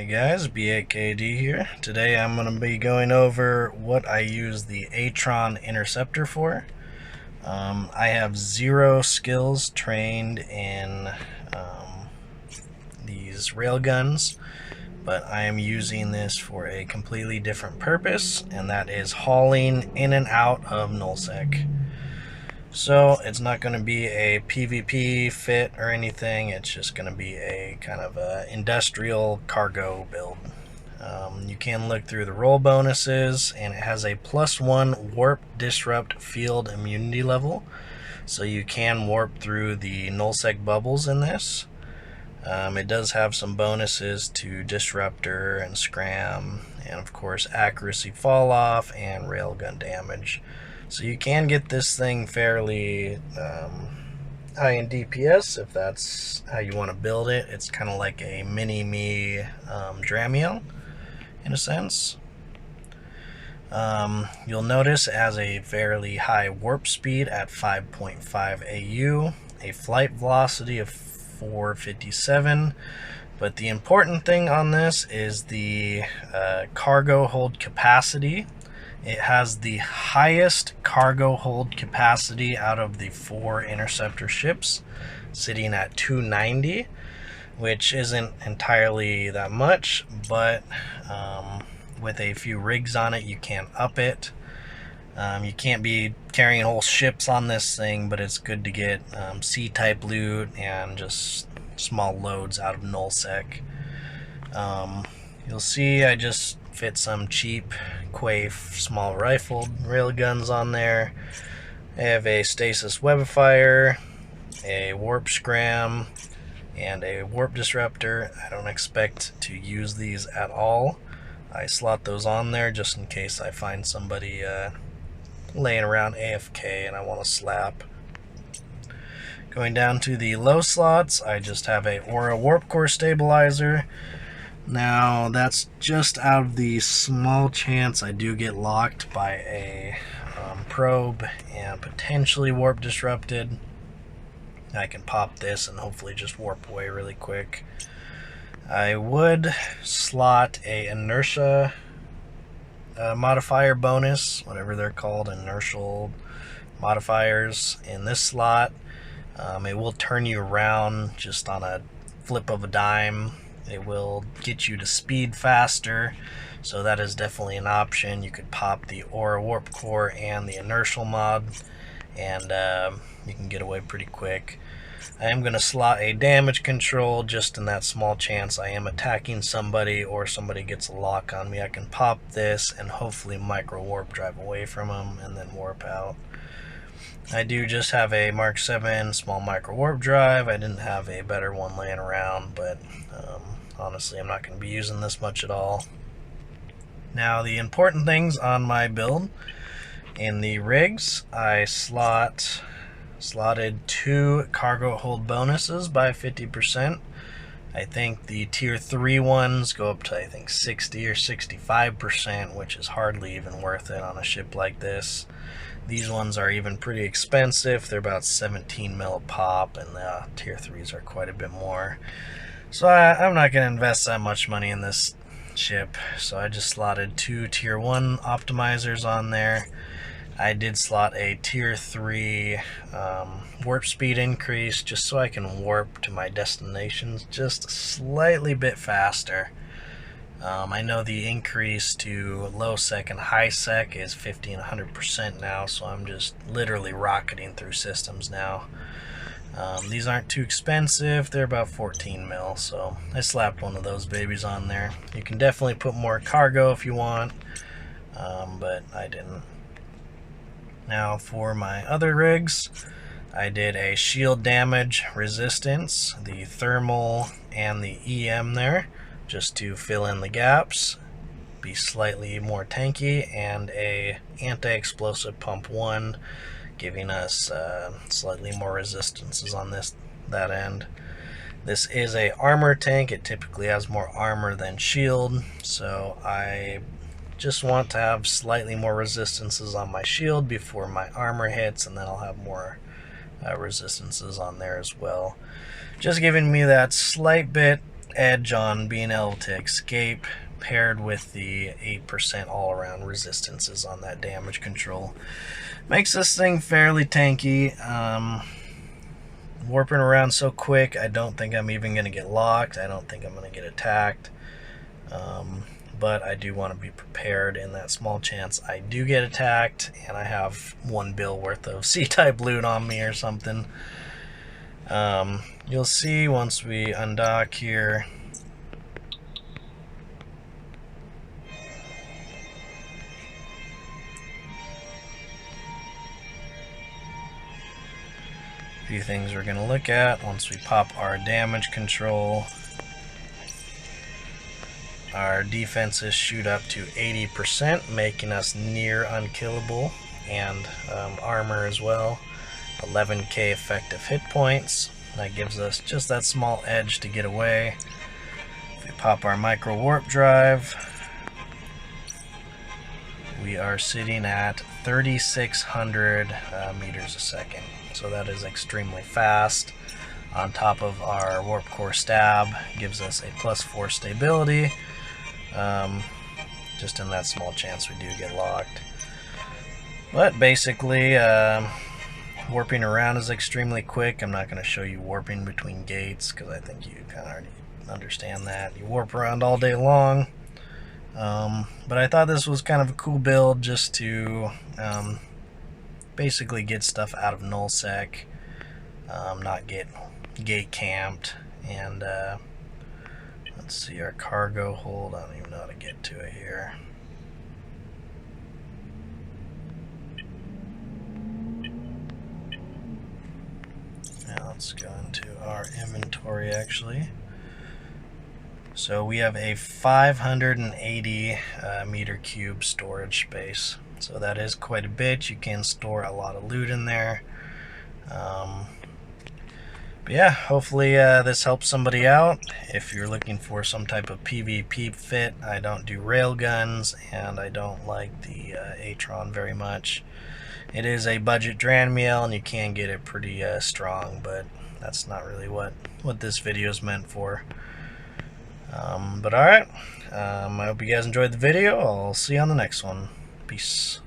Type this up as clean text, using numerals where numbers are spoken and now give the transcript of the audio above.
Hey guys, B8KD here. Today I'm going to be going over what I use the Atron Interceptor for. I have 0 skills trained in these railguns, but I am using this for a completely different purpose, and that is hauling in and out of null-sec. So it's not going to be a PvP fit or anything, it's just going to be a kind of a industrial cargo build. You can look through the roll bonuses, and it has a +1 warp disrupt field immunity level, so you can warp through the null-sec bubbles in this. It does have some bonuses to disruptor and scram, and of course accuracy fall off and railgun damage. So you can get this thing fairly high in DPS if that's how you want to build it. It's kind of like a mini-me Dramiel in a sense. You'll notice it has a fairly high warp speed at 5.5 AU, a flight velocity of 457, but the important thing on this is the cargo hold capacity. It has the highest cargo hold capacity out of the 4 interceptor ships, sitting at 290, which isn't entirely that much, but with a few rigs on it you can up it. You can't be carrying whole ships on this thing, but it's good to get C-type loot and just small loads out of null-sec. You'll see I just fit some cheap Quaif small rifled railguns on there. I have a stasis webifier, a warp scram, and a warp disruptor. I don't expect to use these at all. I slot those on there just in case I find somebody laying around AFK and I want to slap. Going down to the low slots, I just have a Aura Warp Core Stabilizer. Now that's just out of the small chance I do get locked by a probe and potentially warp disrupted. I can pop this and hopefully just warp away really quick. I would slot a inertia modifier bonus, whatever they're called, inertial modifiers, in this slot. It will turn you around just on a flip of a dime. It will get you to speed faster, so that is definitely an option. You could pop the Aura Warp Core and the inertial mod, and you can get away pretty quick. I am going to slot a damage control just in that small chance I am attacking somebody or somebody gets a lock on me. I can pop this and hopefully micro warp drive away from them and then warp out. I do just have a Mark 7 small micro warp drive. I didn't have a better one laying around, but honestly I'm not going to be using this much at all. Now the important things on my build: in the rigs I slotted 2 cargo hold bonuses by 50%. I think the tier 3 ones go up to I think 60 or 65%, which is hardly even worth it on a ship like this. These ones are even pretty expensive. They're about 17 mil a pop, and the tier 3s are quite a bit more. So I'm not going to invest that much money in this ship, so I just slotted 2 tier 1 optimizers on there. I did slot a tier 3 warp speed increase just so I can warp to my destinations just a slightly bit faster. I know the increase to low sec and high sec is 50 and 100% now, so I'm just literally rocketing through systems now. These aren't too expensive, they're about 14 mil, so I slapped one of those babies on there. You can definitely put more cargo if you want, but I didn't. Now for my other rigs, I did a shield damage resistance, the thermal and the EM there, just to fill in the gaps, be slightly more tanky, and a anti-explosive pump 1, giving us slightly more resistances on that end. This is a armor tank. It typically has more armor than shield, so I just want to have slightly more resistances on my shield before my armor hits, and then I'll have more resistances on there as well. Just giving me that slight bit edge on being able to escape, paired with the 8% all-around resistances on that damage control, makes this thing fairly tanky. Warping around so quick, I don't think I'm even going to get locked. I don't think I'm going to get attacked. But I do want to be prepared in that small chance I do get attacked and I have 1 bill worth of C-type loot on me or something. You'll see once we undock here, a few things we're going to look at. Once we pop our damage control, our defenses shoot up to 80%, making us near unkillable, and armor as well. 11k effective hit points. That gives us just that small edge to get away. If we pop our micro warp drive, we are sitting at 3,600 meters a second. So that is extremely fast. On top of our warp core stab, gives us a +4 stability. Just in that small chance we do get locked. But basically, warping around is extremely quick. I'm not going to show you warping between gates because I think you kind of already understand that. You warp around all day long. But I thought this was kind of a cool build just to basically get stuff out of null-sec, not get gate camped, and let's see our cargo hold. I don't even know how to get to it here. Now let's go into our inventory actually. So we have a 580 meter cube storage space. So that is quite a bit. You can store a lot of loot in there. But yeah, hopefully this helps somebody out. If you're looking for some type of PvP fit, I don't do railguns, and I don't like the Atron very much. It is a budget Dranmiel, and you can get it pretty strong, but that's not really what this video is meant for. But alright, I hope you guys enjoyed the video. I'll see you on the next one. Peace.